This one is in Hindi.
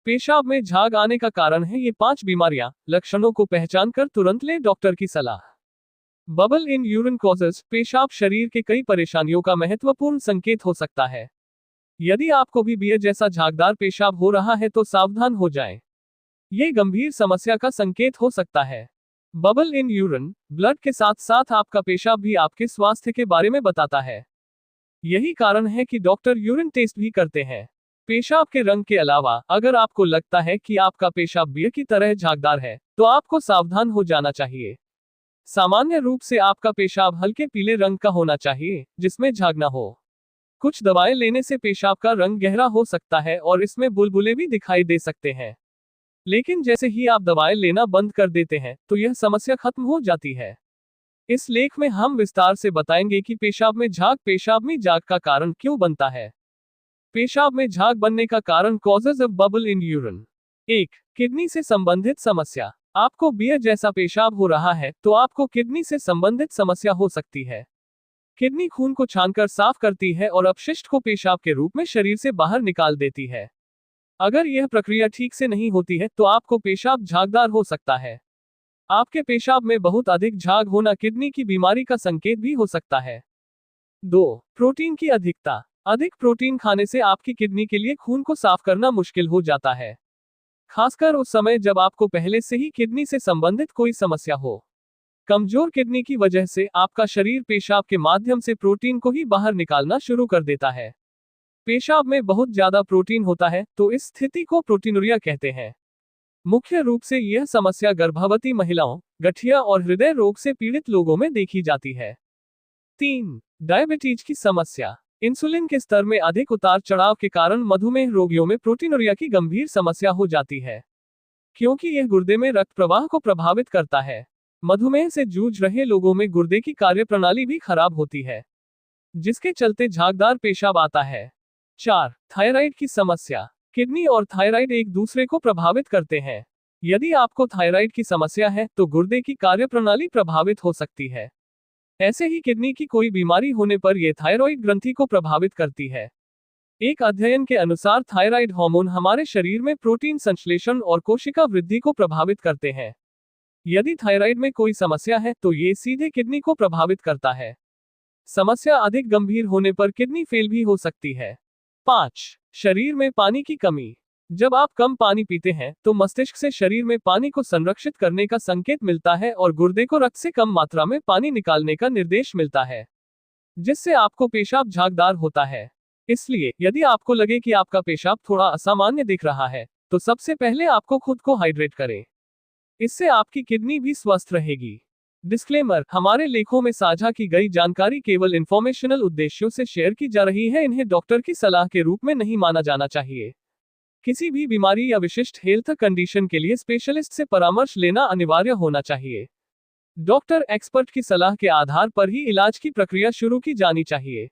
पेशाब में झाग आने का कारण है ये 5 बीमारियां। लक्षणों को पहचान कर तुरंत ले डॉक्टर की सलाह। Bubble in urine causes. पेशाब शरीर के कई परेशानियों का महत्वपूर्ण संकेत हो सकता है। यदि आपको भी बियर जैसा झागदार पेशाब हो रहा है तो सावधान हो जाएं। ये गंभीर समस्या का संकेत हो सकता है। बबल इन यूरिन ब्लड के साथ साथ आपका पेशाब भी आपके स्वास्थ्य के बारे में बताता है। यही कारण है कि डॉक्टर यूरिन टेस्ट भी करते हैं। पेशाब के रंग के अलावा अगर आपको लगता है कि आपका पेशाब बियर की तरह झागदार है तो आपको सावधान हो जाना चाहिए। सामान्य रूप से आपका पेशाब हल्के पीले रंग का होना चाहिए जिसमें झाग न हो। कुछ दवाएं लेने से पेशाब का रंग गहरा हो सकता है और इसमें बुलबुले भी दिखाई दे सकते हैं। लेकिन जैसे ही आप दवाएं लेना बंद कर देते हैं तो यह समस्या खत्म हो जाती है। इस लेख में हम विस्तार से बताएंगे कि पेशाब में झाग का कारण क्यों बनता है। पेशाब में झाग बनने का कारण causes of bubble in urine. 1. Kidney से संबंधित समस्या। आपको बियर जैसा पेशाब हो रहा है तो आपको किडनी से संबंधित समस्या हो सकती है। किडनी खून को छानकर साफ करती है और अपशिष्ट को पेशाब के रूप में शरीर से बाहर निकाल देती है। अगर यह प्रक्रिया ठीक से नहीं होती है तो आपको पेशाब झागदार हो सकता है। आपके पेशाब में बहुत अधिक झाग होना किडनी की बीमारी का संकेत भी हो सकता है। 2. प्रोटीन की अधिकता। अधिक प्रोटीन खाने से आपकी किडनी के लिए खून को साफ करना मुश्किल हो जाता है, खासकर उस समय जब आपको पहले से ही किडनी से संबंधित कोई समस्या हो। कमजोर किडनी की वजह से आपका शरीर पेशाब के माध्यम से प्रोटीन को ही बाहर निकालना शुरू कर देता है। पेशाब में बहुत ज्यादा प्रोटीन होता है तो इस स्थिति को प्रोटीनुरिया कहते हैं। मुख्य रूप से यह समस्या गर्भवती महिलाओं, गठिया और हृदय रोग से पीड़ित लोगों में देखी जाती है। 3. डायबिटीज की समस्या। इंसुलिन के स्तर में अधिक उतार चढ़ाव के कारण मधुमेह रोगियों में प्रोटीनुरिया की गंभीर समस्या हो जाती है, क्योंकि यह गुर्दे में रक्त प्रवाह को प्रभावित करता है। मधुमेह से जूझ रहे लोगों में गुर्दे की कार्यप्रणाली भी खराब होती है, जिसके चलते झागदार पेशाब आता है। 4. थायराइड की समस्या। किडनी और थायराइड एक दूसरे को प्रभावित करते हैं। यदि आपको थायराइड की समस्या है तो गुर्दे की कार्यप्रणाली प्रभावित हो सकती है। ऐसे ही किडनी की कोई बीमारी होने पर यह थायराइड ग्रंथि को प्रभावित करती है। एक अध्ययन के अनुसार थायराइड हार्मोन हमारे शरीर में प्रोटीन संश्लेषण और कोशिका वृद्धि को प्रभावित करते हैं। यदि थायराइड में कोई समस्या है तो ये सीधे किडनी को प्रभावित करता है। समस्या अधिक गंभीर होने पर किडनी फेल भी हो सकती है। 5. शरीर में पानी की कमी। जब आप कम पानी पीते हैं तो मस्तिष्क से शरीर में पानी को संरक्षित करने का संकेत मिलता है और गुर्दे को रक्त से कम मात्रा में पानी निकालने का निर्देश मिलता है, जिससे आपको पेशाब झागदार होता है। इसलिए यदि आपको लगे कि आपका पेशाब थोड़ा असामान्य दिख रहा है तो सबसे पहले आपको खुद को हाइड्रेट करें। इससे आपकी किडनी भी स्वस्थ रहेगी। डिस्क्लेमर: हमारे लेखों में साझा की गई जानकारी केवल इंफॉर्मेशनल उद्देश्यों से शेयर की जा रही है, इन्हें डॉक्टर की सलाह के रूप में नहीं माना जाना चाहिए। किसी भी बीमारी या विशिष्ट हेल्थ कंडीशन के लिए स्पेशलिस्ट से परामर्श लेना अनिवार्य होना चाहिए। डॉक्टर एक्सपर्ट की सलाह के आधार पर ही इलाज की प्रक्रिया शुरू की जानी चाहिए।